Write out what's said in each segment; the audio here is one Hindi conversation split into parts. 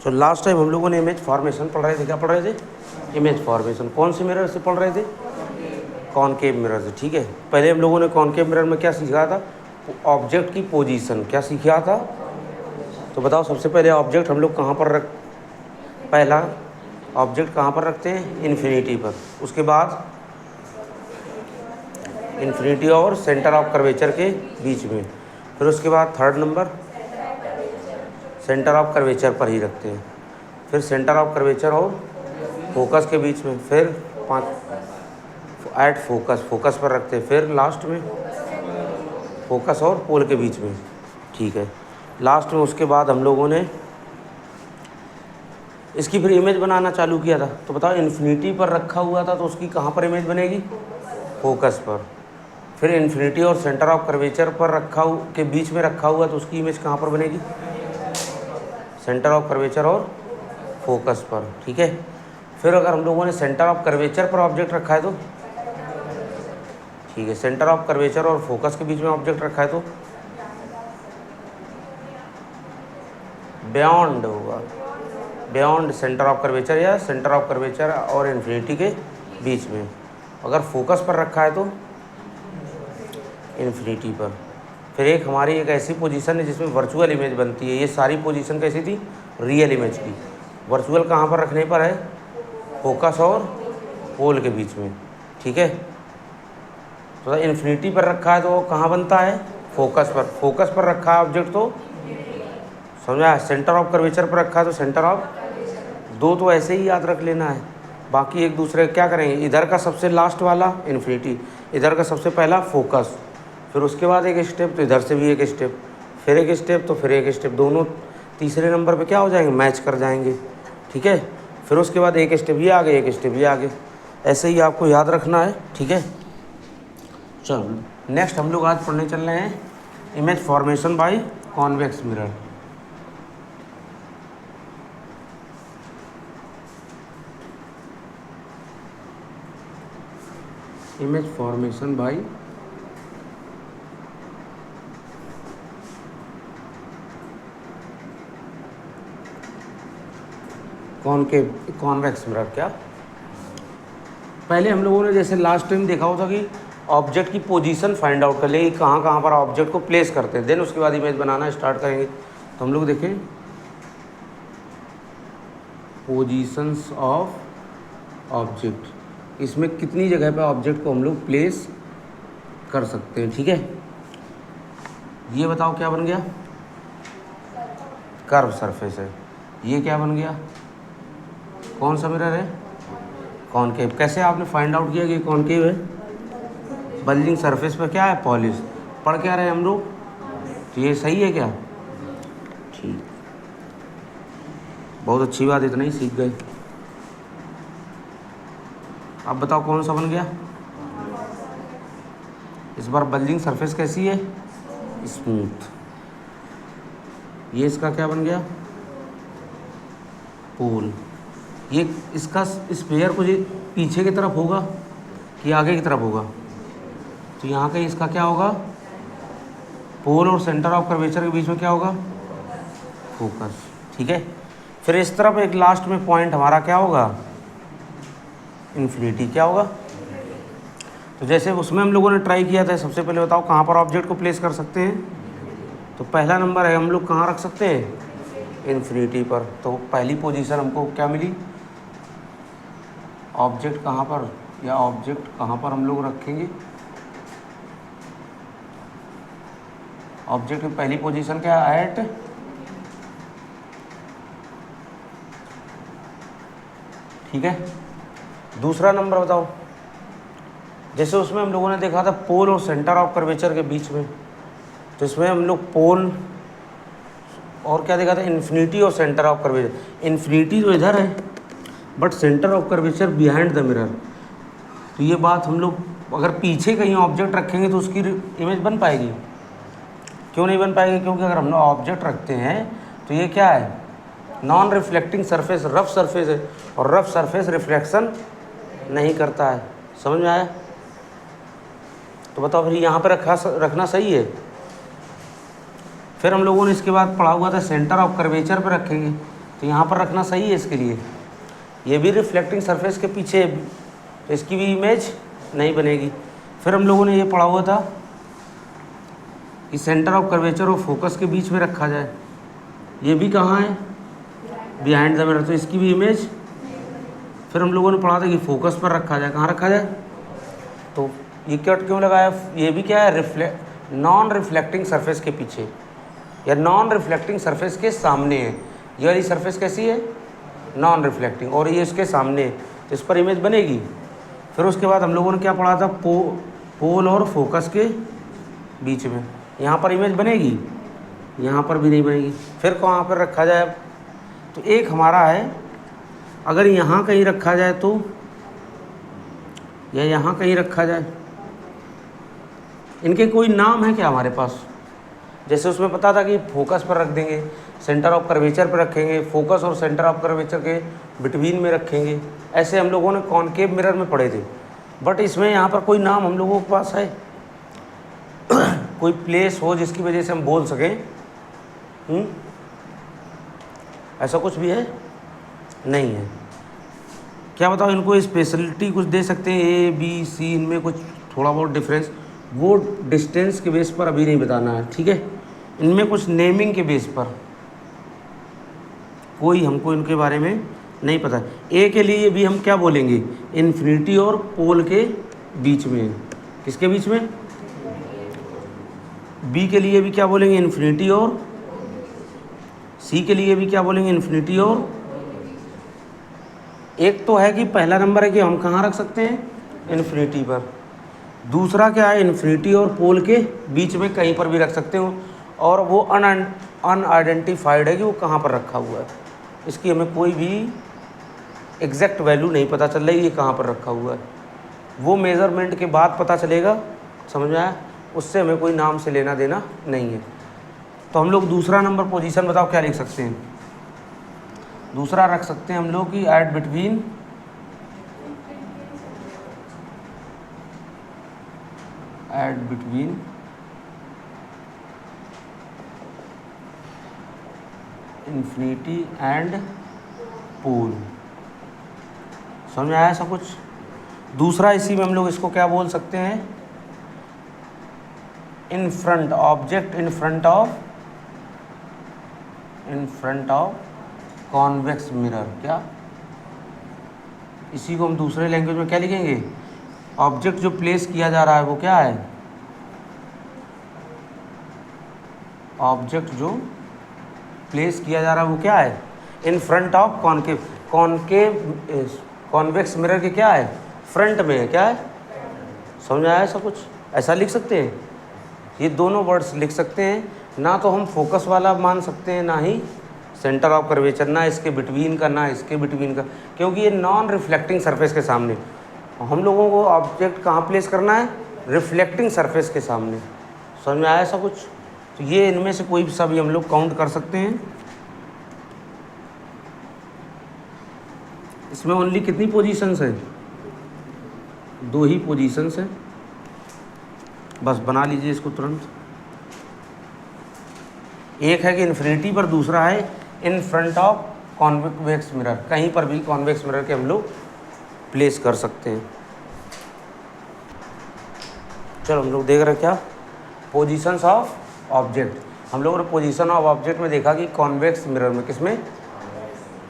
तो लास्ट टाइम हम लोगों ने इमेज फॉर्मेशन पढ़ रहे थे, क्या पढ़ रहे थे? Image formation. कौन से मिरर से पढ़ रहे थे? कॉनकेव मिरर से, ठीक है। पहले हम लोगों ने कॉनकेव मिरर में क्या सीखा था? ऑब्जेक्ट की पोजीशन। क्या सीखा था? तो बताओ, सबसे पहले ऑब्जेक्ट हम लोग कहाँ पर पहला ऑब्जेक्ट कहाँ पर रखते हैं? इन्फिनिटी पर। उसके बाद इन्फिनिटी और सेंटर ऑफ कर्वेचर के बीच में। फिर उसके बाद third number centre of curvature पर ही रखते हैं। फिर सेंटर ऑफ कर्वेचर और फोकस के बीच में। फिर 5 एट फोकस पर रखते हैं। फिर लास्ट में फोकस और पोल के बीच में, ठीक है। लास्ट में उसके बाद हम लोगों ने इसकी फिर इमेज बनाना चालू किया था। तो बताओ, इन्फिनिटी पर रखा हुआ था तो उसकी कहाँ पर इमेज बनेगी? फोकस पर। फिर इन्फिनिटी और सेंटर ऑफ कर्वेचर पर के बीच में रखा हुआ तो उसकी इमेज कहाँ पर बनेगी? सेंटर ऑफ कर्वेचर और फोकस पर, ठीक है। फिर अगर हम लोगों ने सेंटर ऑफ कर्वेचर पर ऑब्जेक्ट रखा है तो, ठीक है, सेंटर ऑफ कर्वेचर और फोकस के बीच में ऑब्जेक्ट रखा है तो बियॉन्ड होगा, बियॉन्ड सेंटर ऑफ कर्वेचर या सेंटर ऑफ कर्वेचर और इन्फिनिटी के बीच में। अगर फोकस पर रखा है तो इन्फिनिटी पर। फिर एक हमारी एक ऐसी पोजीशन है जिसमें वर्चुअल इमेज बनती है। ये सारी पोजीशन कैसी थी? रियल इमेज की। वर्चुअल कहाँ पर रखने पर है? फोकस और पोल के बीच में, ठीक है। तो इन्फिनिटी पर रखा है तो कहाँ बनता है? फोकस पर। फोकस पर रखा है ऑब्जेक्ट तो समझा। सेंटर ऑफ कर्वेचर पर रखा है तो सेंटर ऑफ, दो तो ऐसे ही याद रख लेना है, बाकी एक दूसरे क्या करेंगे? इधर का सबसे लास्ट वाला इन्फिनिटी, इधर का सबसे पहला फोकस, फिर उसके बाद एक स्टेप तो इधर से भी एक स्टेप, फिर एक स्टेप तो फिर एक स्टेप, दोनों तीसरे नंबर पे क्या हो जाएंगे? मैच कर जाएंगे, ठीक है। फिर उसके बाद एक स्टेप ये आगे, एक स्टेप ये आगे, ऐसे ही आपको याद रखना है, ठीक है। चलो नेक्स्ट हम लोग आज पढ़ने चल रहे हैं image formation by convex mirror. Image formation by convex mirror. क्या पहले हम लोगों ने जैसे लास्ट टाइम देखा होता कि ऑब्जेक्ट की पोजीशन फाइंड आउट कर ले, कहाँ कहाँ पर ऑब्जेक्ट को प्लेस करते हैं, देन उसके बाद इमेज बनाना स्टार्ट करेंगे। तो हम लोग देखें पोजीशंस ऑफ ऑब्जेक्ट, इसमें कितनी जगह पे ऑब्जेक्ट को हम लोग प्लेस कर सकते हैं, ठीक है। ये बताओ क्या बन गया? कर्व सरफेस है। ये क्या बन गया? कौन सा मिरर है? कॉनकेव। कैसे आपने फाइंड आउट किया कि कॉनकेव है? बल्जिंग सरफेस पर क्या है? पॉलिश। पढ़ क्या रहे हम लोग? तो ये सही है क्या? ठीक, बहुत अच्छी बात, इतना ही सीख गए। अब बताओ कौन सा बन गया? इस बार बल्जिंग सरफेस कैसी है? स्मूथ। ये इसका क्या बन गया? पोल। ये इसका स्पेयर कुछ पीछे की तरफ होगा कि आगे की तरफ होगा? तो यहाँ का इसका क्या होगा? पोल और सेंटर ऑफ कर्वेचर के बीच में क्या होगा? फोकस, ठीक है। फिर इस तरफ एक लास्ट में पॉइंट हमारा क्या होगा? इन्फिनिटी। क्या होगा? तो जैसे उसमें हम लोगों ने ट्राई किया था, सबसे पहले बताओ कहाँ पर ऑब्जेक्ट को प्लेस कर सकते हैं? तो पहला नंबर है, हम लोग कहाँ रख सकते हैं? इन्फिनिटी पर। तो पहली पोजीशन हमको क्या मिली? ऑब्जेक्ट कहाँ पर, या ऑब्जेक्ट कहाँ पर हम लोग रखेंगे? ऑब्जेक्ट की पहली पोजीशन क्या है? एट, ठीक है। दूसरा नंबर बताओ, जैसे उसमें हम लोगों ने देखा था पोल और सेंटर ऑफ कर्वेचर के बीच में, तो इसमें हम लोग पोल और क्या देखा था? इन्फिनिटी और सेंटर ऑफ कर्वेचर। इन्फिनिटी तो इधर है but centre of curvature behind the mirror. तो ये बात हम लोग अगर पीछे कहीं ऑब्जेक्ट रखेंगे तो उसकी इमेज बन पाएगी? क्यों नहीं बन पाएगी? क्योंकि अगर हम लोग ऑब्जेक्ट रखते हैं तो ये क्या है? Non reflecting surface, rough surface है, और रफ सरफेस रिफ्लेक्शन नहीं करता है। समझ में आया? तो बताओ फिर यहाँ पर रखना सही है? फिर हम लोगों ने इसके बाद पढ़ा हुआ था सेंटर ऑफ कर्वेचर पर रखेंगे। तो यहाँ पर रखना सही है इसके लिए। ये भी रिफ्लेक्टिंग सरफेस के पीछे है, तो इसकी भी इमेज नहीं बनेगी। फिर हम लोगों ने ये पढ़ा हुआ था कि सेंटर ऑफ कर्वेचर और फोकस के बीच में रखा जाए। ये भी कहाँ है? बिहाइंड द मिरर, तो इसकी भी इमेज। फिर हम लोगों ने पढ़ा था कि फोकस पर रखा जाए। कहाँ रखा जाए? तो ये क्यों लगाया? ये भी क्या है? नॉन रिफ्लेक्टिंग सरफेस के पीछे या नॉन रिफ्लेक्टिंग सरफेस के सामने है। ये वाली सरफेस कैसी है? नॉन रिफ्लेक्टिंग, और ये इसके सामने है, तो इस पर इमेज बनेगी। फिर उसके बाद हम लोगों ने क्या पढ़ा था? पोल और फोकस के बीच में यहाँ पर इमेज बनेगी, यहाँ पर भी नहीं बनेगी। फिर कहाँ पर रखा जाए? तो एक हमारा है, अगर यहाँ कहीं रखा जाए तो, या यहाँ कहीं रखा जाए, इनके कोई नाम है क्या हमारे पास? जैसे उसमें पता था कि फोकस पर रख देंगे, सेंटर ऑफ कर्वेचर पर रखेंगे, फोकस और सेंटर ऑफ कर्वेचर के बिटवीन में रखेंगे। ऐसे हम लोगों ने कॉनकेव मिरर में पढ़े थे। बट इसमें यहाँ पर कोई नाम हम लोगों के पास है? कोई प्लेस हो जिसकी वजह से हम बोल सकें? ऐसा कुछ भी है? नहीं है। क्या बताओ, इनको स्पेशलिटी कुछ दे सकते हैं? ए बी सी, इनमें कुछ थोड़ा बहुत डिफरेंस, वो डिस्टेंस के बेस पर अभी नहीं बताना है, ठीक है? इनमें कुछ नेमिंग के बेस पर कोई हमको इनके बारे में नहीं पता। ए के लिए भी हम क्या बोलेंगे? इन्फिनिटी और पोल के बीच में। किसके बीच में? बी के लिए भी क्या बोलेंगे? इन्फिनिटी और। सी के लिए भी क्या बोलेंगे? इन्फिनिटी और। एक तो है कि पहला नंबर है कि हम कहाँ रख सकते हैं? इन्फिनिटी पर। दूसरा क्या है? इन्फिनिटी और पोल के बीच में कहीं पर भी रख सकते हो, और वो अनआइडेंटिफाइड है कि वो कहाँ पर रखा हुआ है। इसकी हमें कोई भी एग्जैक्ट वैल्यू नहीं पता चल रही ये कहाँ पर रखा हुआ है। वो मेज़रमेंट के बाद पता चलेगा, समझ में आया? उससे हमें कोई नाम से लेना देना नहीं है। तो हम लोग दूसरा नंबर पोजीशन बताओ क्या लिख सकते हैं? दूसरा रख सकते हैं हम लोग कि eight between infinity and pole. समझ में आया ऐसा कुछ? दूसरा इसी में हम लोग इसको क्या बोल सकते हैं? In front object, in front of convex mirror. क्या इसी को हम दूसरे लैंग्वेज में क्या लिखेंगे? ऑब्जेक्ट जो प्लेस किया जा रहा है वो क्या है? ऑब्जेक्ट जो प्लेस किया जा रहा है वो क्या है? In front of convex mirror के क्या है? फ्रंट में है। क्या है? समझ में आया ऐसा कुछ? ऐसा लिख सकते हैं, ये दोनों वर्ड्स लिख सकते हैं। ना तो हम फोकस वाला मान सकते हैं, ना ही सेंटर ऑफ कर्वेचर, ना इसके बिटवीन का, ना इसके बिटवीन का, क्योंकि ये नॉन रिफ्लेक्टिंग सरफेस के सामने। हम लोगों को ऑब्जेक्ट कहाँ प्लेस करना है? रिफ्लेक्टिंग सरफेस के सामने। समझ में आया ऐसा कुछ? तो ये इनमें से कोई सा भी हम लोग काउंट कर सकते हैं। इसमें ओनली कितनी पोजीशंस हैं? 2 ही पोजीशंस हैं, बस बना लीजिए इसको तुरंत। एक है कि इन्फिनिटी पर, दूसरा है in front of convex mirror. कहीं पर भी कॉन्वेक्स मिरर के हम लोग प्लेस कर सकते हैं। चलो हम लोग देख रहे हैं क्या? Positions of object. हम लोगों ने पोजीशन ऑफ ऑब्जेक्ट में देखा कि कॉन्वेक्स मिरर में किसमें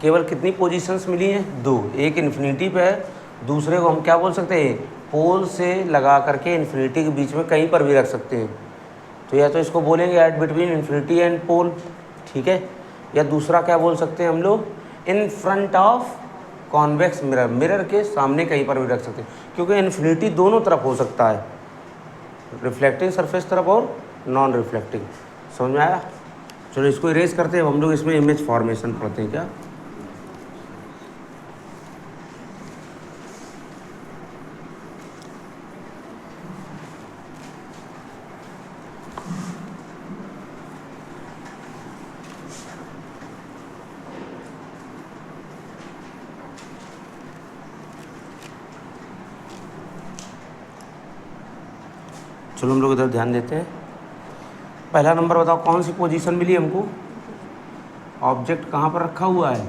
केवल कितनी पोजीशंस मिली हैं? 2। एक इन्फिनिटी पे है, दूसरे को हम क्या बोल सकते हैं? पोल से लगा करके इन्फिनिटी के बीच में कहीं पर भी रख सकते हैं। तो या तो इसको बोलेंगे eight between infinity and pole, ठीक है? या दूसरा क्या बोल सकते हैं हम लोग? In front of convex mirror, mirror के सामने कहीं पर भी रख सकते हैं, क्योंकि इन्फिनिटी दोनों तरफ हो सकता है, रिफ्लेक्टिंग सरफेस तरफ और नॉन रिफ्लेक्टिंग। समझ में आया? चलो इसको इरेज करते हैं। हम लोग इसमें इमेज फॉर्मेशन पढ़ते हैं क्या? चलो हम लोग इधर ध्यान देते हैं। पहला नंबर बताओ, कौन सी पोजीशन मिली हमको? ऑब्जेक्ट कहाँ पर रखा हुआ है?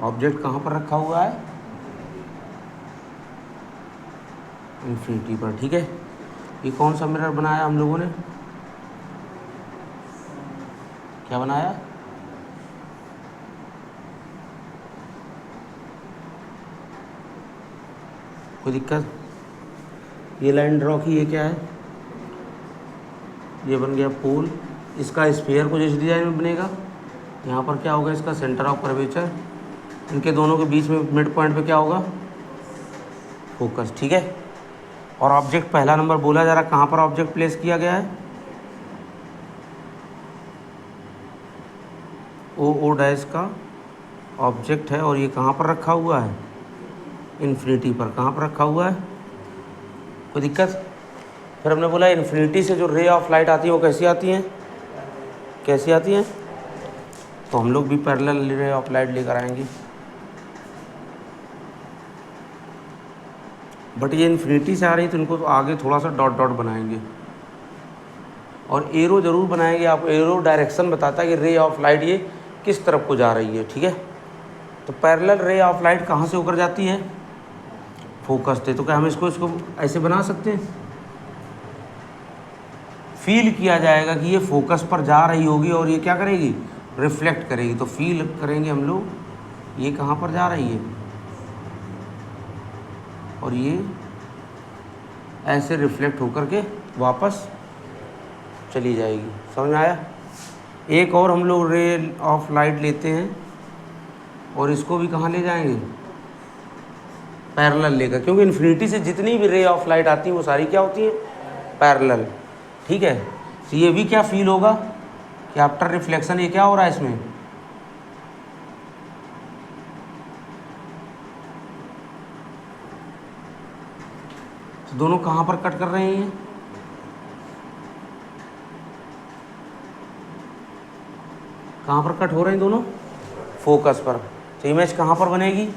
ऑब्जेक्ट कहाँ पर रखा हुआ है? इन्फिनिटी पर। ठीक है, ये कौन सा मिरर बनाया हम लोगों ने? क्या बनाया? कोई दिक्कत? ये लाइन ड्रॉ की, ये क्या है? ये बन गया पोल। इसका स्फीयर कुछ इस डिज़ाइन में बनेगा। यहाँ पर क्या होगा? इसका सेंटर ऑफ कर्वेचर। इनके दोनों के बीच में मिड पॉइंट पे क्या होगा? फोकस। ठीक है, और ऑब्जेक्ट पहला नंबर बोला जा रहा, कहाँ पर ऑब्जेक्ट प्लेस किया गया है? ओ डैश का ऑब्जेक्ट है, और ये कहाँ पर रखा हुआ है? इन्फिनिटी पर। कहाँ पर रखा हुआ है? कोई दिक्कत? फिर हमने बोला इन्फिनिटी से जो रे ऑफ लाइट आती है वो कैसी आती हैं? कैसी आती हैं? तो हम लोग भी पैरेलल रे ऑफ लाइट लेकर आएंगे। बट ये इन्फिनिटी से आ रही है तो इनको तो आगे थोड़ा सा डॉट डॉट बनाएंगे, और एरो ज़रूर बनाएंगे। आपको एरो डायरेक्शन बताता है कि रे ऑफ लाइट ये किस तरफ को जा रही है। ठीक है, तो पैरेलल रे ऑफ लाइट कहाँ से होकर जाती है? फोकस थे। तो क्या हम इसको ऐसे बना सकते हैं? फील किया जाएगा कि ये फोकस पर जा रही होगी और ये क्या करेगी? रिफ्लेक्ट करेगी। तो फील करेंगे हम लोग, ये कहाँ पर जा रही है, और ये ऐसे रिफ्लेक्ट होकर के वापस चली जाएगी। समझ में आया? एक और हम लोग रे ऑफ लाइट लेते हैं और इसको भी कहाँ ले जाएंगे? पैरेलल लेकर, क्योंकि इन्फिनिटी से जितनी भी रे ऑफ लाइट आती हैं वो सारी क्या होती हैं? पैरेलल। ठीक है, तो ये भी क्या फील होगा कि आफ्टर रिफ्लेक्शन ये क्या हो रहा है इसमें? तो दोनों कहाँ पर कट कर रहे हैं? कहाँ पर कट हो रहे हैं दोनों? फोकस पर। तो इमेज कहाँ पर बनेगी?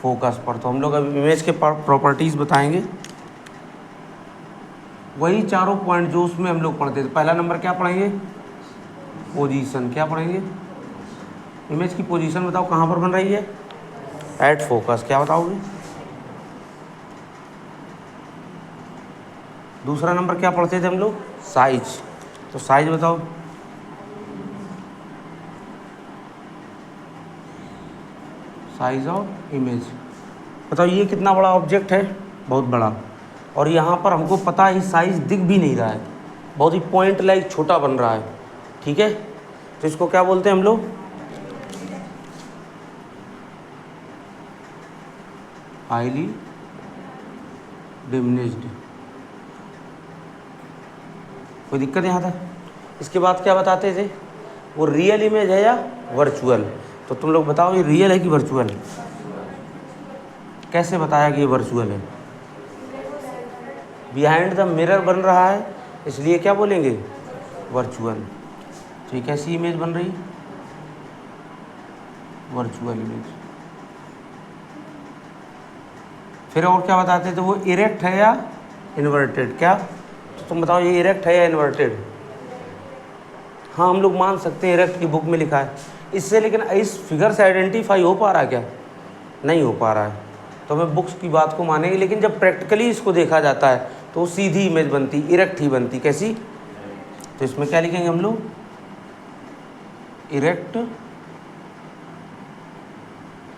फोकस पर। तो हम लोग अब इमेज के प्रॉपर्टीज़ बताएंगे, वही चारों पॉइंट जो उसमें हम लोग पढ़ते थे। पहला नंबर क्या पढ़ेंगे? पोजीशन। क्या पढ़ेंगे? इमेज की पोजीशन बताओ कहाँ पर बन रही है? At focus. क्या बताओगे? दूसरा नंबर क्या पढ़ते थे हम लोग? साइज। तो साइज बताओ। Size of image. बताओ ये कितना बड़ा ऑब्जेक्ट है? बहुत बड़ा। और यहाँ पर हमको पता है साइज दिख भी नहीं रहा है, बहुत ही पॉइंट लाइक छोटा बन रहा है। ठीक है, तो इसको क्या बोलते हैं हम लोग? Highly diminished. कोई दिक्कत यहाँ तक? इसके बाद क्या बताते थे? वो रियल इमेज है या वर्चुअल? तो तुम लोग बताओ ये रियल है कि वर्चुअल? कैसे बताया कि ये वर्चुअल है? बिहाइंड द मिरर बन रहा है, इसलिए क्या बोलेंगे? वर्चुअल। तो ये कैसी इमेज बन रही? Virtual image. फिर और क्या बताते थे? वो इरेक्ट है या इन्वर्टेड? क्या? तो तुम बताओ ये इरेक्ट है या इन्वर्टेड? हाँ, हम लोग मान सकते हैं इरेक्ट की बुक में लिखा है इससे, लेकिन इस फिगर से आइडेंटिफाई हो पा रहा है क्या? नहीं हो पा रहा है। तो हमें बुक्स की बात को मानेंगे, लेकिन जब प्रैक्टिकली इसको देखा जाता है तो सीधी इमेज बनती, इरेक्ट ही बनती। कैसी? तो इसमें क्या लिखेंगे हम लोग? Erect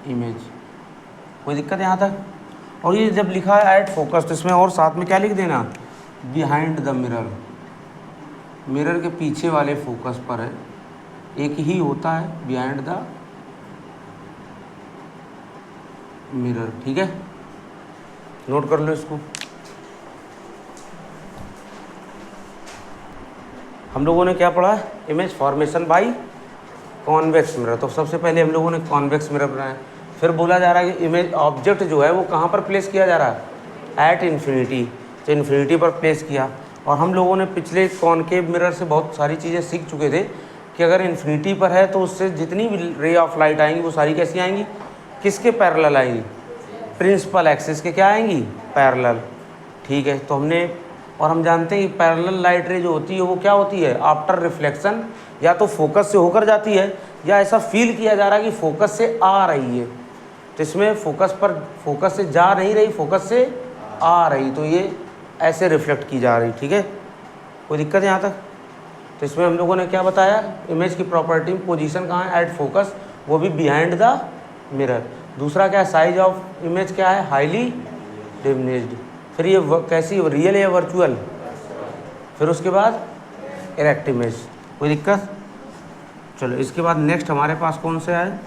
image. कोई दिक्कत यहाँ तक? और ये जब लिखा है एट फोकस तो इसमें और साथ में क्या लिख देना? Behind the mirror. मिरर के पीछे वाले फोकस पर है, एक ही होता है बिहाइंड द मिरर। ठीक है, नोट कर लो इसको। हम लोगों ने क्या पढ़ा? Image formation by convex mirror. तो सबसे पहले हम लोगों ने कॉन्वेक्स मिरर बनाया। फिर बोला जा रहा है कि इमेज ऑब्जेक्ट जो है वो कहाँ पर प्लेस किया जा रहा है? At infinity. तो इन्फिनिटी पर प्लेस किया। और हम लोगों ने पिछले कॉनकेव मिरर से बहुत सारी चीज़ें सीख चुके थे कि अगर इन्फिनिटी पर है तो उससे जितनी भी रे ऑफ लाइट आएंगी वो सारी कैसी आएंगी? किसके पैरेलल आएंगी? प्रिंसिपल एक्सिस के क्या आएंगी? पैरेलल। ठीक है, तो हमने, और हम जानते हैं कि पैरेलल लाइट रे जो होती है वो क्या होती है, आफ्टर रिफ्लेक्शन या तो फोकस से होकर जाती है या ऐसा फील किया जा रहा है कि फोकस से आ रही है। तो इसमें फोकस से जा नहीं रही, फोकस से आ रही, तो ये ऐसे रिफ्लेक्ट की जा रही। ठीक है, कोई दिक्कत है यहाँ तक? तो इसमें हम लोगों ने क्या बताया, इमेज की प्रॉपर्टी, पोजीशन कहाँ है, एट फोकस, वो भी बिहाइंड द मिरर। दूसरा क्या है, साइज ऑफ इमेज क्या है, हाईली डिमिनिश्ड। फिर ये कैसी, रियल या वर्चुअल, फिर उसके बाद इरेक्ट इमेज। कोई दिक्कत? चलो इसके बाद नेक्स्ट हमारे पास कौन से आए,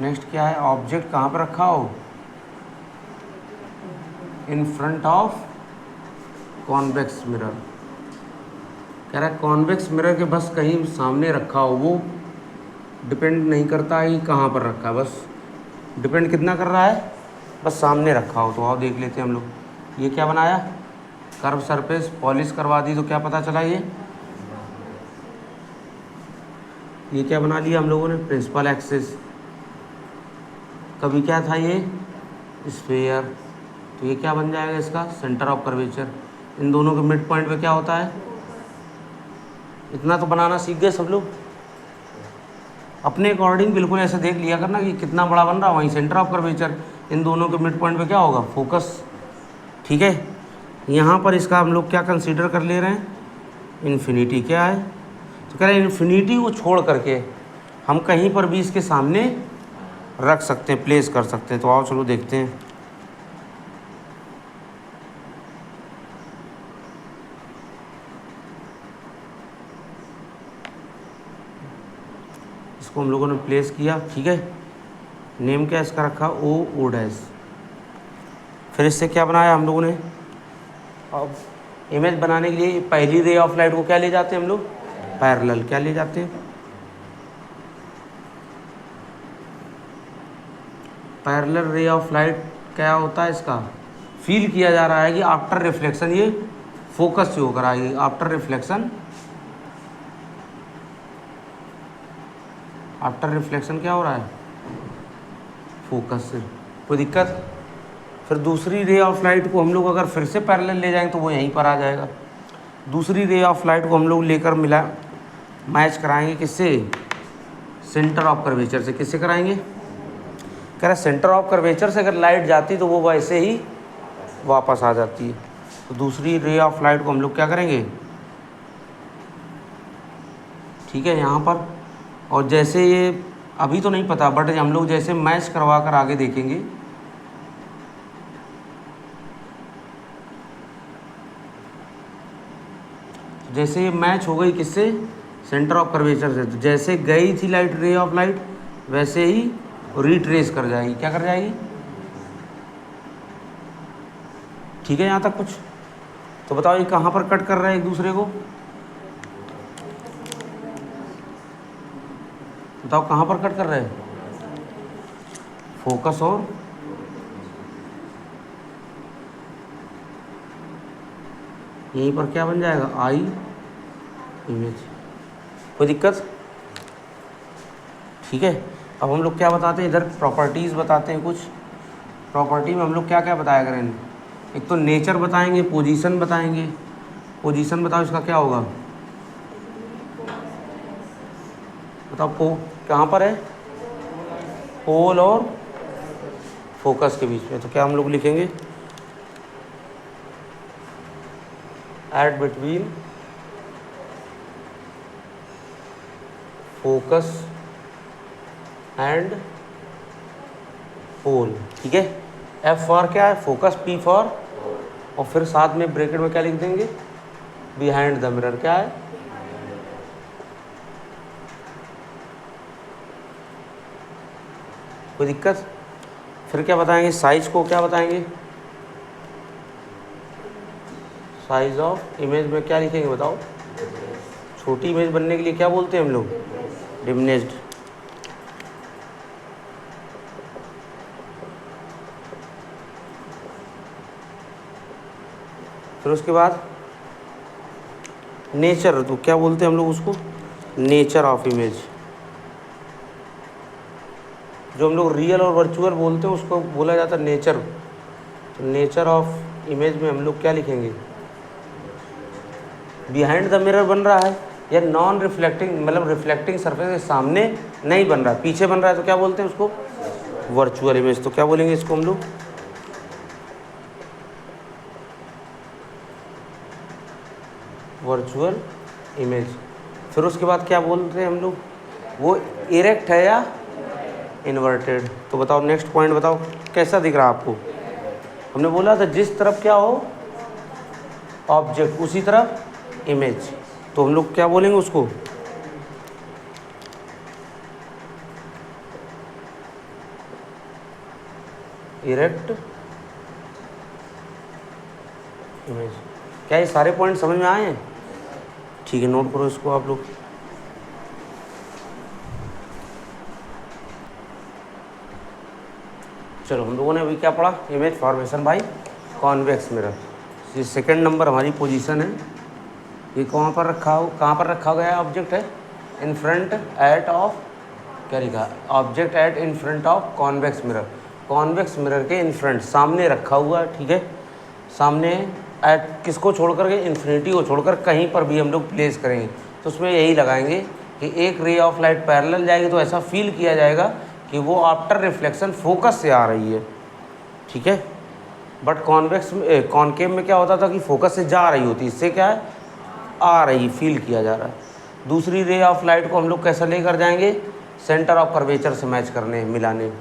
नेक्स्ट क्या है, ऑब्जेक्ट कहाँ पर रखा हो, in front of convex mirror. कह रहा है कॉन्वेक्स मिरर के बस कहीं सामने रखा हो, वो डिपेंड नहीं करता है कि कहाँ पर रखा है, बस डिपेंड कितना कर रहा है, बस सामने रखा हो। तो आओ देख लेते हैं हम लोग। ये क्या बनाया, कर्व सरफेस, पॉलिश करवा दी, तो क्या पता चला, ये क्या बना लिया हम लोगों ने, प्रिंसिपल एक्सिस। कभी क्या था ये, स्फीयर, तो ये क्या बन जाएगा इसका, सेंटर ऑफ कर्वेचर। इन दोनों के मिड पॉइंट पे क्या होता है, इतना तो बनाना सीख गए सब लोग। अपने अकॉर्डिंग बिल्कुल ऐसे देख लिया करना कि कितना बड़ा बन रहा है, वहीं सेंटर ऑफ कर्वेचर, इन दोनों के मिड पॉइंट पे क्या होगा, फोकस। ठीक है, यहाँ पर इसका हम लोग क्या कंसीडर कर ले रहे हैं, इन्फिनिटी। क्या है, तो कह रहे हैं इन्फिनिटी को छोड़ करके हम कहीं पर भी इसके सामने रख सकते हैं, प्लेस कर सकते हैं। तो आओ चलो देखते हैं। इसको हम लोगों ने प्लेस किया। ठीक है, नेम क्या इसका रखा, ओ डैश। फिर इससे क्या बनाया हम लोगों ने, अब इमेज बनाने के लिए पहली रे ऑफ लाइट को क्या ले जाते हैं हम लोग, पैरेलल। क्या ले जाते हैं, पैरेलल रे ऑफ लाइट। क्या होता है इसका, फील किया जा रहा है कि आफ्टर रिफ्लेक्शन ये फोकस से होकर आएगी, आफ्टर रिफ्लेक्शन, आफ्टर रिफ्लेक्शन क्या हो रहा है, फोकस से। कोई दिक्कत? फिर दूसरी रे ऑफ लाइट को हम लोग अगर फिर से पैरेलल ले जाएंगे तो वो यहीं पर आ जाएगा। दूसरी रे ऑफ लाइट को हम लोग लेकर मैच कराएंगे किससे, सेंटर ऑफ कर्वेचर से। किससे कराएंगे, कह रहा सेंटर ऑफ कर्वेचर से अगर लाइट जाती तो वो वैसे ही वापस आ जाती है। तो दूसरी रे ऑफ लाइट को हम लोग क्या करेंगे, ठीक है, यहाँ पर, और जैसे ये अभी तो नहीं पता, बट हम लोग जैसे मैच करवा कर आगे देखेंगे, जैसे ये मैच हो गई किससे, सेंटर ऑफ कर्वेचर से, तो जैसे गई थी लाइट, रे ऑफ लाइट, वैसे ही रिट्रेस कर जाएगी। क्या कर जाएगी, ठीक है यहाँ तक कुछ? तो बताओ ये कहाँ पर कट कर रहे हैं एक दूसरे को, बताओ कहाँ पर कट कर रहे हैं, फोकस और यहीं पर क्या बन जाएगा, आई इमेज। कोई दिक्कत? ठीक है, अब हम लोग क्या बताते हैं, इधर प्रॉपर्टीज़ बताते हैं कुछ। प्रॉपर्टी में हम लोग क्या क्या बताया करेंगे, एक तो नेचर बताएंगे, पोजीशन बताएंगे। पोजीशन बताओ इसका क्या होगा, बताओ कहाँ पर है, पोल और फोकस के बीच में। तो क्या हम लोग लिखेंगे, एट बिटवीन फोकस एंड पोल। ठीक है, एफ फॉर क्या है, फोकस, पी फॉर, और फिर साथ में ब्रैकेट में क्या लिख देंगे, बिहाइंड द मिरर। क्या है, कोई दिक्कत? फिर क्या बताएंगे, साइज को क्या बताएंगे, साइज ऑफ इमेज में क्या लिखेंगे बताओ, छोटी इमेज बनने के लिए क्या बोलते हैं हम लोग, डिमिनिश्ड। फिर उसके बाद नेचर, तो क्या बोलते हैं हम लोग उसको, नेचर ऑफ इमेज। जो हम लोग रियल और वर्चुअल बोलते हैं उसको बोला जाता है नेचर। तो नेचर ऑफ इमेज में हम लोग क्या लिखेंगे, बिहाइंड द मिरर बन रहा है या नॉन रिफ्लेक्टिंग, मतलब रिफ्लेक्टिंग सरफेस के सामने नहीं बन रहा है, पीछे बन रहा है, तो क्या बोलते हैं उसको, वर्चुअल इमेज। तो क्या बोलेंगे इसको हम लोग, वर्चुअल इमेज। फिर उसके बाद क्या बोलते हैं हम लोग, वो इरेक्ट है या इन्वर्टेड। तो बताओ नेक्स्ट पॉइंट बताओ, कैसा दिख रहा है आपको। हमने बोला था जिस तरफ क्या हो ऑब्जेक्ट उसी तरफ इमेज। तो हम लोग क्या बोलेंगे उसको, इरेक्ट इमेज। क्या ये सारे पॉइंट समझ में आए हैं? ठीक है, नोट करो इसको आप लोग। चलो हम लोगों ने अभी क्या पढ़ा, image formation by convex mirror. ये सेकंड नंबर हमारी पोजीशन है। ये कहाँ पर रखा गया है, ऑब्जेक्ट है इन फ्रंट एट ऑफ, क्या लिखा, object at in front of convex mirror. Convex mirror के इन फ्रंट सामने रखा हुआ है, ठीक है। सामने एट किसको छोड़ करके, इन्फिनिटी को छोड़कर कहीं पर भी हम लोग प्लेस करेंगे तो उसमें यही लगाएंगे कि एक रे ऑफ लाइट पैरेलल जाएगी तो ऐसा फील किया जाएगा कि वो आफ्टर रिफ्लेक्शन फोकस से आ रही है, ठीक है। बट कॉन्केव में क्या होता था कि फोकस से जा रही होती, इससे क्या है, आ रही फील किया जा रहा है। दूसरी रे ऑफ लाइट को हम लोग कैसे लेकर जाएंगे, सेंटर ऑफ कर्वेचर से मैच करने, मिलाने,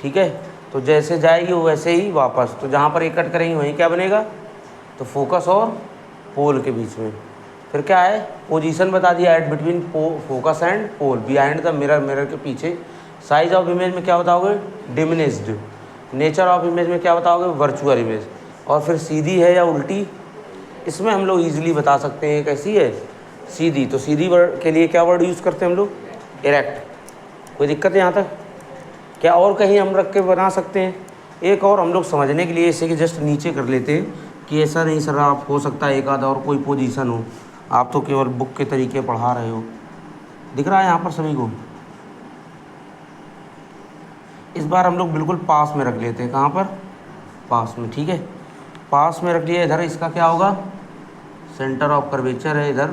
ठीक है। तो जैसे जाएगी वैसे ही वापस, तो जहाँ पर ये कट करेंगे वहीं क्या बनेगा, तो फोकस और पोल के बीच में। फिर क्या है, पोजीशन बता दिया at between focus and pole, behind the mirror, mirror के पीछे। साइज ऑफ इमेज में क्या बताओगे, डिमिनिश्ड। नेचर ऑफ इमेज में क्या बताओगे, वर्चुअल इमेज। और फिर सीधी है या उल्टी, इसमें हम लोग ईजिली बता सकते हैं कैसी है, सीधी। तो सीधी वर्ड के लिए क्या वर्ड यूज़ करते हैं हम लोग, इरेक्ट। कोई दिक्कत है यहाँ तक? क्या और कहीं हम रख के बना सकते हैं? एक और हम लोग समझने के लिए इसे कि जस्ट नीचे कर लेते हैं कि ऐसा नहीं सर, आप हो सकता है एक आधा और कोई पोजीशन हो, आप तो केवल बुक के तरीके पढ़ा रहे हो। दिख रहा है यहाँ पर सभी को? इस बार हम लोग बिल्कुल पास में रख लेते हैं, कहाँ पर, पास में, ठीक है। पास में रख लिया, इधर इसका क्या होगा, सेंटर ऑफ कर्वेचर है, इधर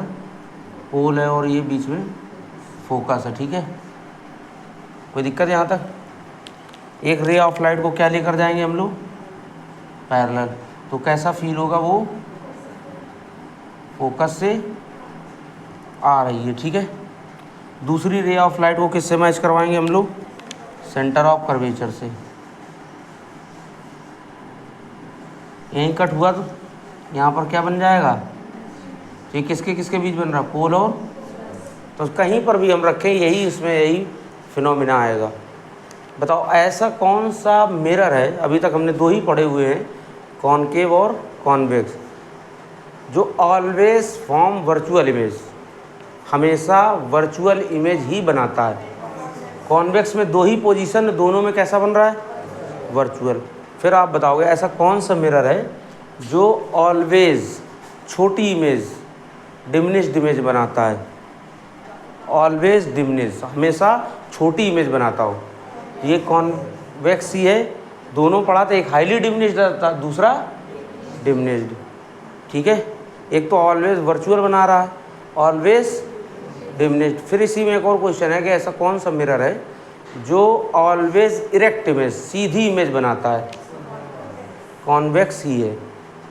पोल है और ये बीच में फोकस है, ठीक है। कोई दिक्कत है यहाँ तक? एक रे ऑफ लाइट को क्या लेकर जाएंगे हम लोग, पैरेलल, तो कैसा फील होगा, वो फोकस से आ रही है, ठीक है। दूसरी रे ऑफ लाइट को किससे मैच करवाएंगे हम लोग, सेंटर ऑफ कर्वेचर से। यहीं कट हुआ तो यहाँ पर क्या बन जाएगा, ये किसके किसके बीच बन रहा, पोल और, तो कहीं पर भी हम रखें यही, इसमें यही फिनोमिना आएगा। बताओ ऐसा कौन सा मिरर है, अभी तक हमने दो ही पढ़े हुए हैं, कॉनकेव और कॉन्वेक्स, जो ऑलवेज फॉर्म वर्चुअल इमेज, हमेशा वर्चुअल इमेज ही बनाता है। कॉन्वेक्स में दो ही पोजीशन, दोनों में कैसा बन रहा है, वर्चुअल। फिर आप बताओगे ऐसा कौन सा मिरर है जो ऑलवेज छोटी इमेज, डिमिनिश्ड इमेज बनाता है, ऑलवेज डिमिनिश, हमेशा छोटी इमेज बनाता हो। ये कॉन्वेक्स ही है, दोनों पढ़ा था, एक हाईली डिमिनिश्ड था, दूसरा डिमिनिश्ड, ठीक है। एक तो ऑलवेज वर्चुअल बना रहा है, ऑलवेज डिमिनिश्ड। फिर इसी में एक और क्वेश्चन है कि ऐसा कौन सा मिरर है जो ऑलवेज इरेक्ट इमेज, सीधी इमेज बनाता है, कॉन्वेक्स ही है।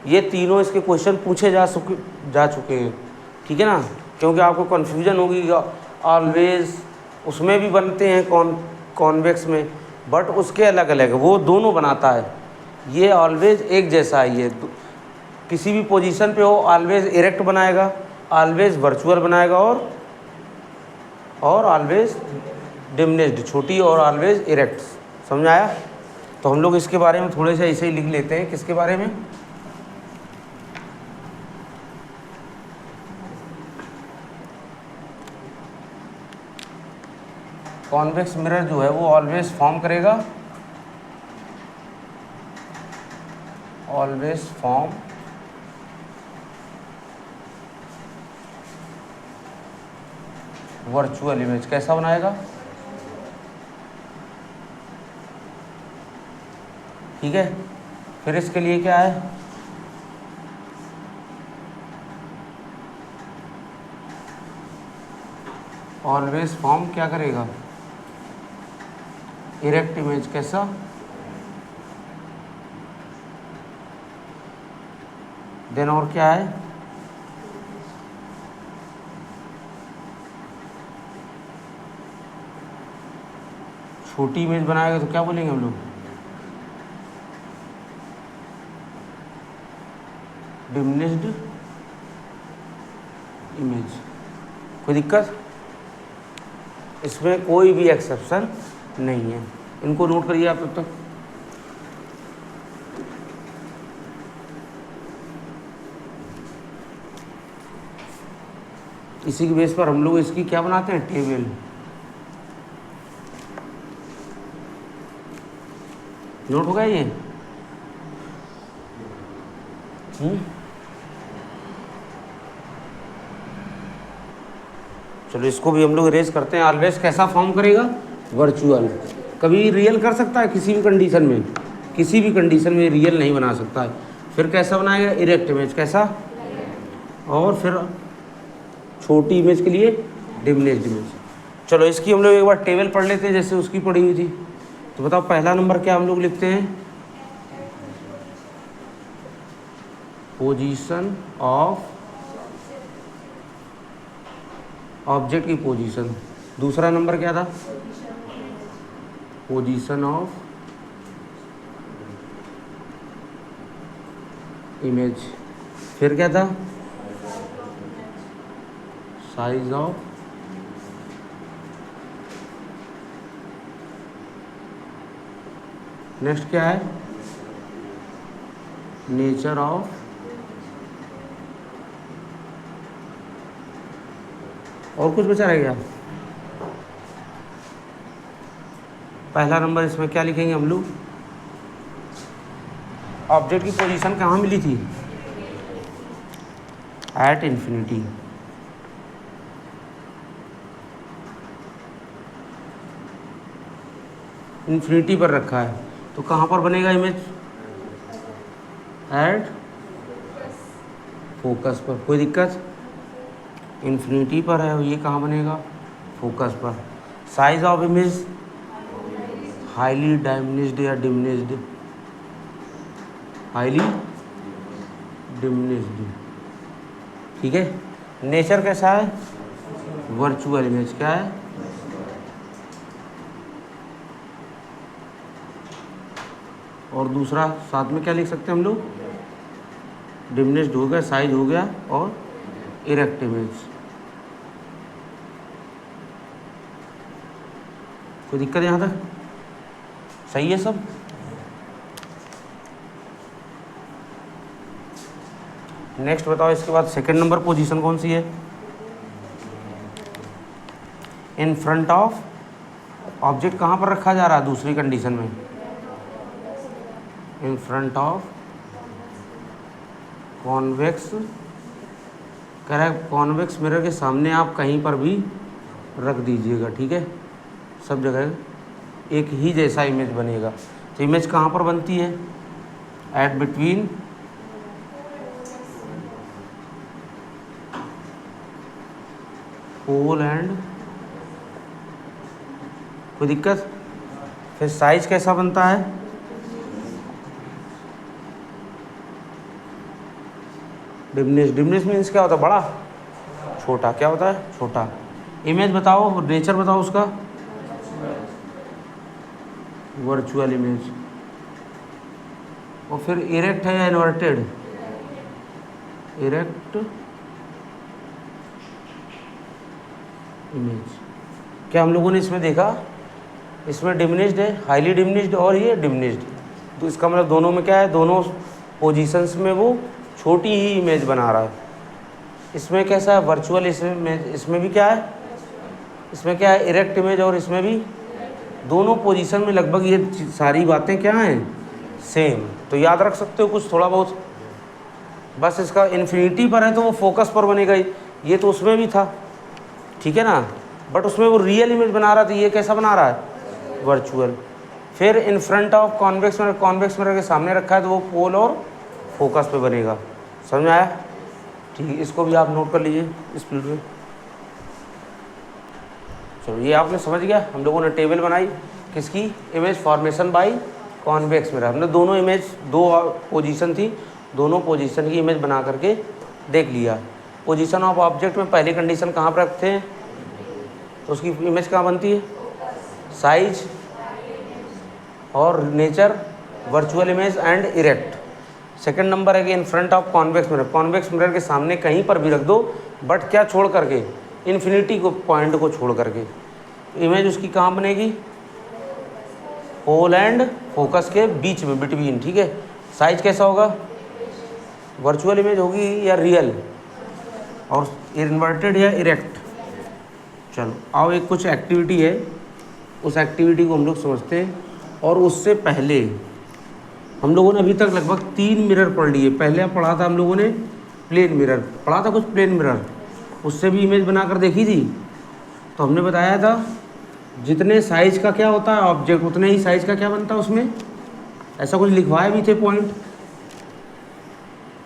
ये तीनों इसके क्वेश्चन पूछे जा चुके हैं, ठीक है ना, क्योंकि आपको कन्फ्यूजन होगी, ऑलवेज उसमें भी बनते हैं कॉन्वेक्स में, बट उसके अलग अलग, वो दोनों बनाता है। ये ऑलवेज एक जैसा है, ये किसी भी पोजीशन पे हो ऑलवेज इरेक्ट बनाएगा, ऑलवेज वर्चुअल बनाएगा और ऑलवेज डिमिनिश्ड छोटी, और ऑलवेज इरेक्ट। समझ आया? तो हम लोग इसके बारे में थोड़े से ऐसे ही लिख लेते हैं, किसके बारे में, कॉन्वेक्स मिरर जो है वो ऑलवेज फॉर्म करेगा, ऑलवेज फॉर्म वर्चुअल इमेज। कैसा बनाएगा? ठीक है। फिर इसके लिए क्या है? ऑलवेज फॉर्म क्या करेगा? Erect image. कैसा? देन और क्या है? छोटी इमेज बनाएगा तो क्या बोलेंगे हम लोग? Diminished image. कोई दिक्कत? इसमें कोई भी एक्सेप्शन नहीं है। इनको नोट करिए आप तब तक। इसी के बेस पर हम लोग इसकी क्या बनाते हैं? टेबल। नोट होगा ये? चलो इसको भी हम लोग इरेज करते हैं। ऑलवेज कैसा फॉर्म करेगा? वर्चुअल। कभी रियल कर सकता है किसी भी कंडीशन में? किसी भी कंडीशन में रियल नहीं बना सकता है। फिर कैसा बनाएगा? Erect image. कैसा? और फिर छोटी इमेज के लिए डिमिनिश्ड इमेज। चलो इसकी हम लोग एक बार टेबल पढ़ लेते हैं जैसे उसकी पढ़ी हुई थी। तो बताओ पहला नंबर क्या हम लोग लिखते हैं? पोजीशन ऑफ ऑब्जेक्ट की पोजीशन। दूसरा नंबर क्या था? Position of image. फिर क्या था? साइज ऑफ नेक्स्ट क्या है? नेचर ऑफ और कुछ बचा रह गया? पहला नंबर इसमें क्या लिखेंगे हम लोग? ऑब्जेक्ट की पोजीशन कहाँ मिली थी? At infinity. इन्फिनिटी पर रखा है तो कहाँ पर बनेगा इमेज? एट फोकस पर। कोई दिक्कत? इन्फिनिटी पर है, ये कहाँ बनेगा? फोकस पर। साइज ऑफ इमेज हाईली डायमिनिश्ड या डिमिनिश्ड? Highly diminished. ठीक है। नेचर कैसा है? Virtual image. क्या है? और दूसरा साथ में क्या लिख सकते हैं हम लोग? डिमिनिश्ड हो गया, साइज हो गया और इरेक्ट इमेज। कोई दिक्कत यहाँ तक? सही है सब? नेक्स्ट बताओ इसके बाद सेकंड नंबर पोजीशन कौन सी है? इन फ्रंट ऑफ ऑब्जेक्ट कहाँ पर रखा जा रहा है दूसरी कंडीशन में? In front of convex. Correct. Convex mirror के सामने आप कहीं पर भी रख दीजिएगा। ठीक है। सब जगह एक ही जैसा इमेज बनेगा। तो इमेज कहाँ पर बनती है? At between pole and. कोई दिक्कत? फिर साइज कैसा बनता है? डिमिनिश। डिमिनिश मीन्स क्या होता है? बड़ा, छोटा। क्या होता है? छोटा। इमेज बताओ, नेचर बताओ उसका। Virtual image. और फिर इरेक्ट है या इन्वर्टेड? Erect image. क्या हम लोगों ने इसमें देखा? इसमें डिमिनिश्ड है, हाईली डिमिनिश्ड, और ये डिमिनिश्ड। तो इसका मतलब दोनों में क्या है? दोनों पोजीशंस में वो छोटी ही इमेज बना रहा है। इसमें कैसा है? Virtual image. इसमें भी क्या है? इसमें क्या है, इरेक्ट इमेज, और इसमें भी दोनों पोजीशन में लगभग ये सारी बातें क्या हैं, सेम। तो याद रख सकते हो कुछ थोड़ा बहुत। बस इसका इन्फिनिटी पर है तो वो फोकस पर बनेगा, ये तो उसमें भी था, ठीक है ना, बट उसमें वो रियल इमेज बना रहा था, ये कैसा बना रहा है, वर्चुअल। फिर in front of convex mirror, convex mirror के सामने रखा है तो वो पोल और फोकस पे बनेगा। समझ में आया? ठीक है, इसको भी आप नोट कर लीजिए स्पीड में। चलो ये आपने समझ गया। हम लोगों ने टेबल बनाई किसकी, image formation by convex mirror. हमने दोनों इमेज, दो पोजीशन थी, दोनों पोजीशन की इमेज बना करके देख लिया। पोजीशन ऑफ ऑब्जेक्ट में पहली कंडीशन कहाँ पर रखते हैं, तो उसकी इमेज कहाँ बनती है, साइज और nature, virtual image and erect. Second number है कि in front of convex mirror, convex mirror के सामने कहीं पर भी रख दो, बट क्या छोड़ करके, इन्फिनिटी को, पॉइंट को छोड़ करके। इमेज उसकी कहाँ बनेगी, पोल एंड फोकस के बीच में, बिटवीन, ठीक है। साइज कैसा होगा, वर्चुअल इमेज होगी या रियल, और इन्वर्टेड या इरेक्ट। चलो आओ, एक कुछ एक्टिविटी है, उस एक्टिविटी को हम लोग समझते हैं। और उससे पहले हम लोगों ने अभी तक लगभग 3 मिरर पढ़ लिए। पहले पढ़ा था हम लोगों ने प्लेन मिरर, पढ़ा था कुछ प्लेन मिरर, उससे भी इमेज बनाकर देखी थी। तो हमने बताया था जितने साइज का क्या होता है ऑब्जेक्ट, उतने ही साइज का क्या बनता है उसमें, ऐसा कुछ लिखवाए भी थे पॉइंट।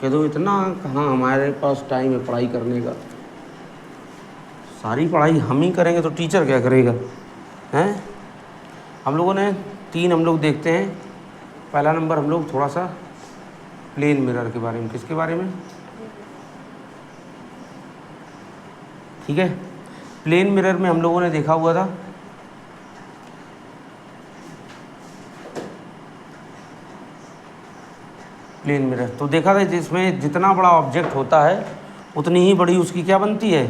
कह दो इतना कहाँ हमारे पास टाइम है पढ़ाई करने का, सारी पढ़ाई हम ही करेंगे तो टीचर क्या करेगा, हैं। हम लोगों ने 3 हम लोग देखते हैं। पहला नंबर हम लोग थोड़ा सा प्लेन मिरर के बारे में, किसके बारे में, ठीक है। प्लेन मिरर में हम लोगों ने देखा हुआ था प्लेन मिरर, तो देखा था जिसमें जितना बड़ा ऑब्जेक्ट होता है उतनी ही बड़ी उसकी क्या बनती है,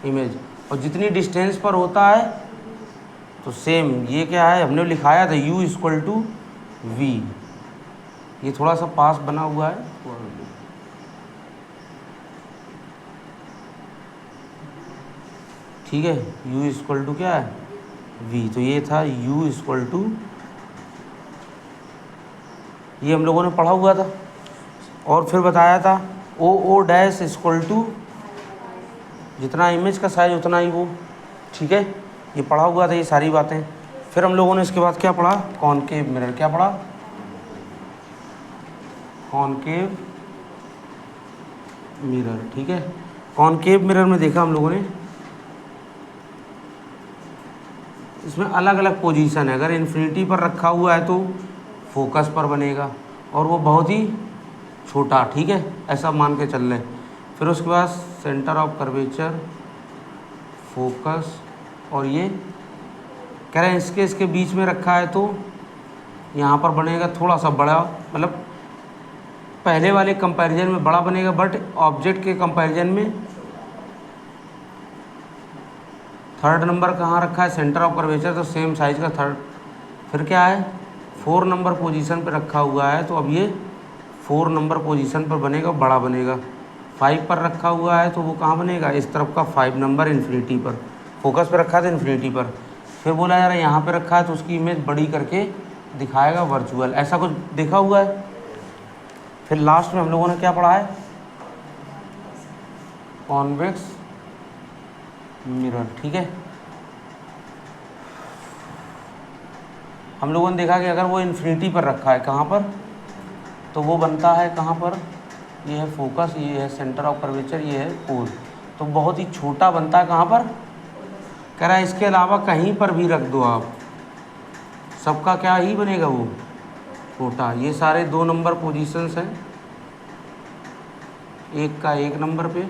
इमेज। और जितनी डिस्टेंस पर होता है तो सेम, ये क्या है हमने लिखाया था u इक्वल टू वी। ये थोड़ा सा पास बना हुआ है, ठीक है। u इक्वल टू क्या है, v। तो ये था u इक्वल टू, ये हम लोगों ने पढ़ा हुआ था। और फिर बताया था o डैश इक्वल टू, जितना इमेज का साइज उतना ही वो, ठीक है। ये पढ़ा हुआ था ये सारी बातें। फिर हम लोगों ने इसके बाद क्या पढ़ा, कॉनकेव मिरर। क्या पढ़ा, कॉनकेव मिरर, ठीक है। कॉनकेव मिरर में देखा हम लोगों ने, इसमें अलग अलग पोजीशन है। अगर इन्फिनिटी पर रखा हुआ है तो फोकस पर बनेगा, और वो बहुत ही छोटा, ठीक है, ऐसा मान के चल रहे। फिर उसके बाद सेंटर ऑफ कर्वेचर, फोकस, और ये कह रहे हैं इसके बीच में रखा है तो यहाँ पर बनेगा थोड़ा सा बड़ा, मतलब पहले वाले कंपैरिजन में बड़ा बनेगा, बट ऑब्जेक्ट के कंपैरिजन में थर्ड नंबर कहाँ रखा है, सेंटर ऑफ कर्वेचर, तो सेम साइज का थर्ड। फिर क्या है, 4 नंबर पोजीशन पर रखा हुआ है तो अब ये 4 नंबर पोजीशन पर बनेगा, बड़ा बनेगा। 5 पर रखा हुआ है तो वो कहाँ बनेगा, इस तरफ का 5 नंबर इन्फिनिटी पर, फोकस पर रखा था इन्फिनिटी पर। फिर बोला यार यहाँ पे रखा है तो उसकी इमेज बड़ी करके दिखाएगा वर्चुअल, ऐसा कुछ देखा हुआ है। फिर लास्ट में हम लोगों ने क्या पढ़ा है, कॉन्वेक्स मिरर, ठीक है। हम लोगों ने देखा कि अगर वो इन्फिनिटी पर रखा है कहाँ पर, तो वो बनता है कहाँ पर, ये है फोकस, ये है सेंटर ऑफ कर्वेचर, ये है पोल, तो बहुत ही छोटा बनता है कहाँ पर, कह रहा है इसके अलावा कहीं पर भी रख दो आप, सबका क्या ही बनेगा, वो छोटा। ये सारे 2 नंबर पोजीशंस हैं, एक का 1 नंबर पे,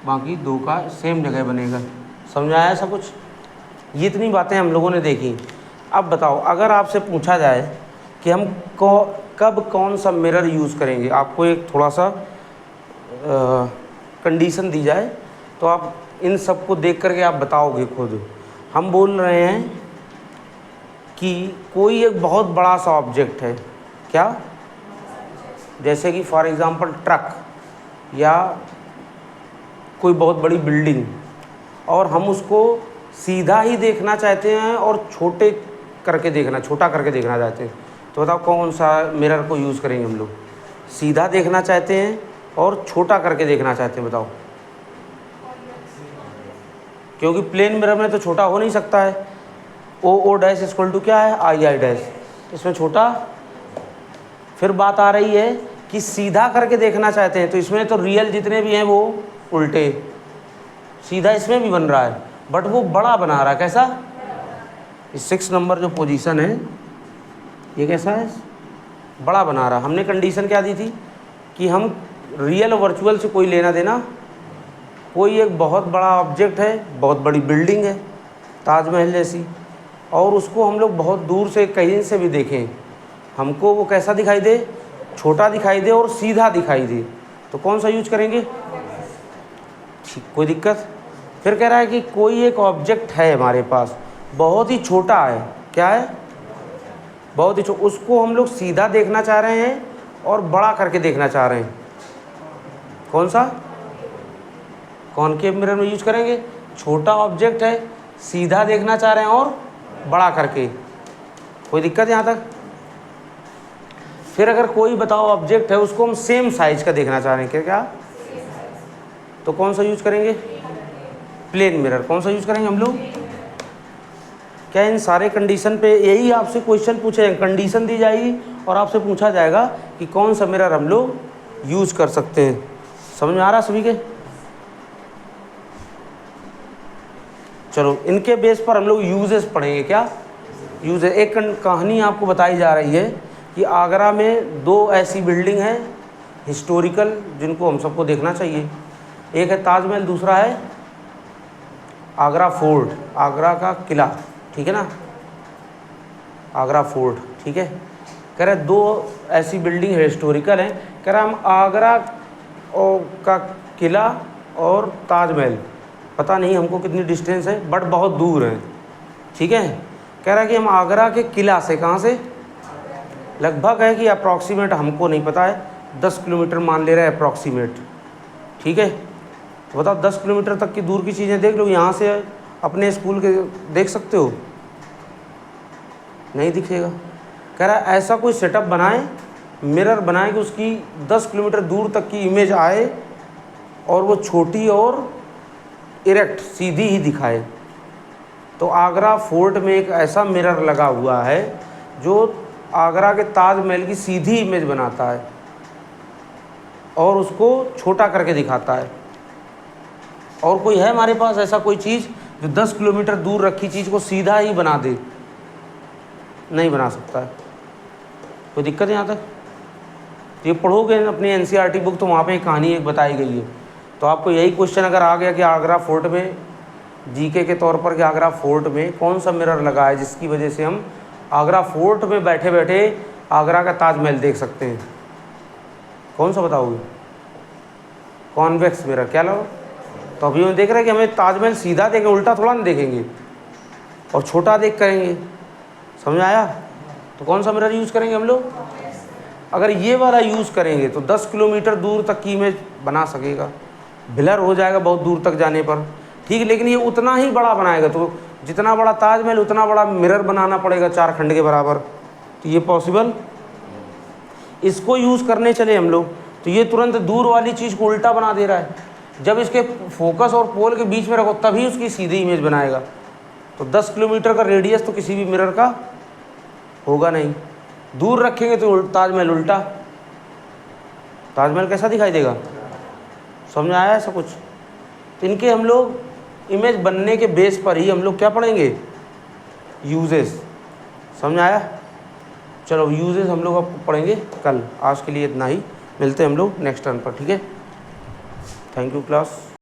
बाकी 2 का सेम जगह बनेगा। समझ आया सब कुछ? ये इतनी बातें हम लोगों ने देखी। अब बताओ, अगर आपसे पूछा जाए कि हम कब कौन सा मिरर यूज़ करेंगे, आपको एक थोड़ा सा कंडीशन दी जाए तो आप इन सब को देख करके आप बताओगे खुद। हम बोल रहे हैं कि कोई एक बहुत बड़ा सा ऑब्जेक्ट है, क्या, जैसे कि फॉर एग्ज़ाम्पल ट्रक या कोई बहुत बड़ी बिल्डिंग, और हम उसको सीधा ही देखना चाहते हैं और छोटा करके देखना चाहते हैं, तो बताओ कौन सा मिरर को यूज़ करेंगे हम लोग? सीधा देखना चाहते हैं और छोटा करके देखना चाहते हैं, बताओ। क्योंकि प्लेन मिरर में तो छोटा हो नहीं सकता है। ओ डैश इक्वल टू क्या है? आई डैश, इसमें छोटा। फिर बात आ रही है कि सीधा करके देखना चाहते हैं, तो इसमें तो रियल जितने भी हैं वो उल्टे, सीधा इसमें भी बन रहा है बट वो बड़ा बना रहा है। कैसा? 6 नंबर जो पोजीशन है ये कैसा है? बड़ा बना रहा। हमने कंडीशन क्या दी थी कि हम रियल वर्चुअल से कोई लेना देना, कोई एक बहुत बड़ा ऑब्जेक्ट है, बहुत बड़ी बिल्डिंग है ताजमहल जैसी, और उसको हम लोग बहुत दूर से कहीं से भी देखें, हमको वो कैसा दिखाई दे? छोटा दिखाई दे और सीधा दिखाई दे, तो कौन सा यूज करेंगे? ठीक, कोई दिक्कत? फिर कह रहा है कि कोई एक ऑब्जेक्ट है हमारे पास, बहुत ही छोटा है। क्या है? बहुत ही छोटा, उसको हम लोग सीधा देखना चाह रहे हैं और बड़ा करके देखना चाह रहे हैं। कौन सा? कॉनकेव मिरर में यूज करेंगे। छोटा ऑब्जेक्ट है, सीधा देखना चाह रहे हैं और बड़ा करके। कोई दिक्कत यहाँ तक? फिर अगर कोई बताओ ऑब्जेक्ट है, उसको हम सेम साइज का देखना चाह रहे हैं, क्या? तो कौन सा यूज करेंगे? Plane mirror. कौन सा यूज करेंगे हम लोग? क्या इन सारे कंडीशन पे यही आपसे क्वेश्चन पूछे हैं, कंडीशन दी जाएगी और आपसे पूछा जाएगा कि कौन सा मिरर हम लोग यूज कर सकते हैं। समझ में आ रहा सभी के? चलो, इनके बेस पर हम लोग यूजेस पढ़ेंगे। क्या यूज है? एक कहानी आपको बताई जा रही है कि आगरा में 2 ऐसी बिल्डिंग हैं हिस्टोरिकल, जिनको हम सबको देखना चाहिए। एक है ताजमहल, दूसरा है आगरा फोर्ट, आगरा का किला, ठीक है ना, आगरा फोर्ट, ठीक है। कह रहे 2 ऐसी बिल्डिंग है हिस्टोरिकल हैं। कह रहा हम आगरा का किला और ताजमहल, पता नहीं हमको कितनी डिस्टेंस है बट बहुत दूर है, ठीक है। कह रहा है कि हम आगरा के किला से, कहाँ से, लगभग है कि अप्रॉक्सीमेट हमको नहीं पता है, 10 किलोमीटर मान ले रहा है अप्रॉक्सीमेट, ठीक है। तो बताओ 10 किलोमीटर तक की दूर की चीज़ें देख लो, यहाँ से अपने स्कूल के देख सकते हो? नहीं दिखेगा। कह रहा है ऐसा कोई सेटअप बनाएं, मिरर बनाएं कि उसकी 10 किलोमीटर दूर तक की इमेज आए और वो छोटी और इरेक्ट, सीधी ही दिखाए। तो आगरा फोर्ट में एक ऐसा मिरर लगा हुआ है जो आगरा के ताजमहल की सीधी इमेज बनाता है और उसको छोटा करके दिखाता है। और कोई है हमारे पास ऐसा कोई चीज़ जो 10 किलोमीटर दूर रखी चीज़ को सीधा ही बना दे? नहीं बना सकता है। कोई दिक्कत है यहाँ तक? ये पढ़ोगे अपनी NCERT बुक तो वहाँ पे एक कहानी एक बताई गई है। तो आपको यही क्वेश्चन अगर आ गया कि आगरा फोर्ट में, जीके के तौर पर, कि आगरा फोर्ट में कौन सा मिरर लगा है जिसकी वजह से हम आगरा फोर्ट में बैठे बैठे आगरा का ताजमहल देख सकते हैं, कौन सा बताओगे? Convex mirror. क्या लगा? तो अभी हम देख रहे हैं कि हमें ताजमहल सीधा देखेंगे, उल्टा थोड़ा ना देखेंगे, और छोटा देख करेंगे। समझ आया? तो कौन सा मिरर यूज़ करेंगे हम लोग? अगर ये वाला यूज़ करेंगे तो 10 किलोमीटर दूर तक की इमेज बना सकेगा, ब्लर हो जाएगा बहुत दूर तक जाने पर, ठीक है, लेकिन ये उतना ही बड़ा बनाएगा। तो जितना बड़ा ताजमहल उतना बड़ा मिरर बनाना पड़ेगा, 4 खंड के बराबर। तो ये पॉसिबल, इसको यूज़ करने चले हम लोग तो ये तुरंत दूर वाली चीज़ को उल्टा बना दे रहा है। जब इसके फोकस और पोल के बीच में रखो तभी उसकी सीधी इमेज बनाएगा। तो 10 किलोमीटर का रेडियस तो किसी भी मिरर का होगा नहीं। दूर रखेंगे तो ताजमहल उल्टा, ताजमहल कैसा दिखाई देगा? समझ आया ऐसा कुछ? तो इनके हम लोग इमेज बनने के बेस पर ही हम लोग क्या पढ़ेंगे? यूजेस। समझ आया? चलो यूजेस हम लोग अब पढ़ेंगे कल। आज के लिए इतना ही, मिलते हैं हम लोग नेक्स्ट टर्न पर, ठीक है। Thank you class.